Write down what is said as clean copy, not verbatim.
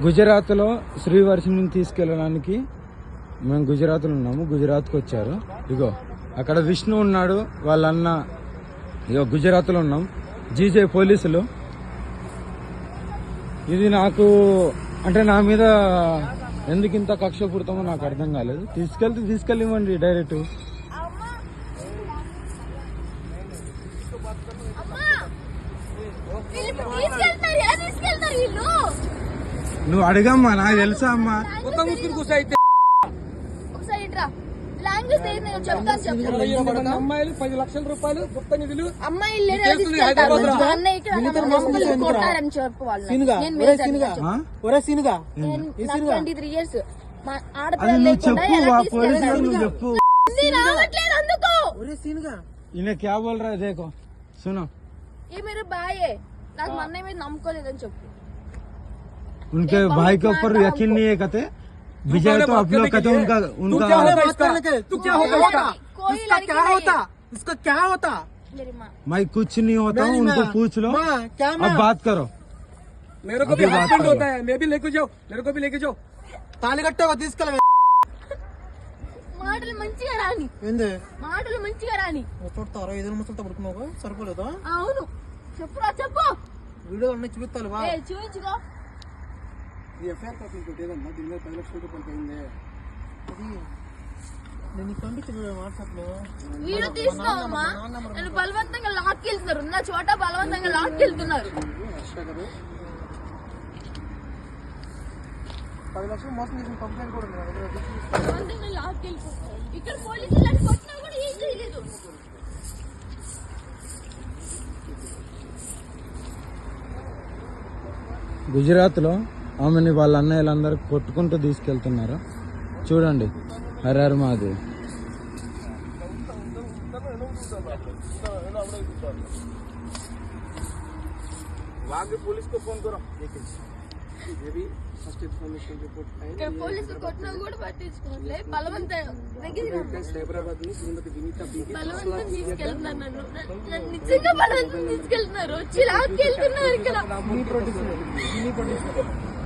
గుజరాత్లో శ్రీవర్షిని తీసుకెళ్ళడానికి మేము గుజరాత్లో ఉన్నాము. గుజరాత్కి వచ్చారు. ఇగో అక్కడ విష్ణు ఉన్నాడు, వాళ్ళన్న. ఇగో గుజరాత్లో ఉన్నాం. జీజే పోలీసులు. ఇది నాకు అంటే నా మీద ఎందుకు ఇంత కక్ష పుడతామో నాకు అర్థం కాలేదు. తీసుకెళ్ళివ్వండి డైరెక్ట్. నువ్వు అడగమ్మా, నాకు తెలుసా అమ్మా. అమ్మాయిలు 10 లక్షల రూపాయలు గుప్త నిధులు చెప్పు. इन्हें क्या बोल रहा है देखो सुनो. ये मेरे भाई है, నాకు మా అన్నయ్య మీద నమ్మకం లేదని చెప్పు. उनके भाई के ऊपर यकीन नहीं है कहते. विजय तो आप लोग कहते उनका तू क्या होगा इसका? क्या होता? इसका क्या होता? मेरी माँ. मैं कुछ नहीं होता हूँ. उनको पूछ लो. अब बात करो. मेरे को भी हस्बैंड होता है, मैं भी लेके जाओ, मेरे को भी लेके जाओ. తాళి కట్టవ తీసుకెళ్ళ. మాటలు మంచిగా రాని. మాటలు మంచిగా రాని. చూడతారా 5 నిమిషాలతో పడుకున్నావు సరిపోలేదా? అవును చెప్పురా చెప్పు. వీడియో అన్ని చూపిస్తాను వా. చూపించుకో. ఈ ఎఫ్ఐఆర్ కాపీ కొట్టేదమ్మా, దీని మీద 10 లక్షల రూపాయలు అయింది. అది నేను పంపించిన వాట్సాప్ లో వీడియో తీసుకోమా. నేను బలవంతంగా లాక్కెళ్తున్నారు, నా చోట బలవంతంగా లాక్కెళ్తున్నారు. 10 లక్షలు మోసం చేసిన కంప్లైంట్ కూడా ఉంది. బలవంతంగా లాక్కెళ్తున్నారు. ఇక్కడ పోలీసులు అటు కొట్టినా కూడా ఏం చేయలేదు. గుజరాత్లో ఆమెని వాళ్ళ అన్నయ్యలందరూ కొట్టుకుంటూ తీసుకెళ్తున్నారు. చూడండి. హరహర్ మహాదేవ్. पुलिस को फोन करो. ये भी फर्स्ट इन्फॉर्मेशन रिपोर्ट है. ఇక్కడ పోలీసులు కొట్టినా కూడా పట్టించుకోవట్లే. బలవంతంగా హైదరాబాద్ ని శ్రీమతి వినీత బీకి బలవంతం తీసుకెళ్తున్నారు. నన్ను నిజంగా బలవంతం తీసుకెళ్తున్నారు. వచ్చి లాక్కెళ్తున్నారు ఇక్కడ.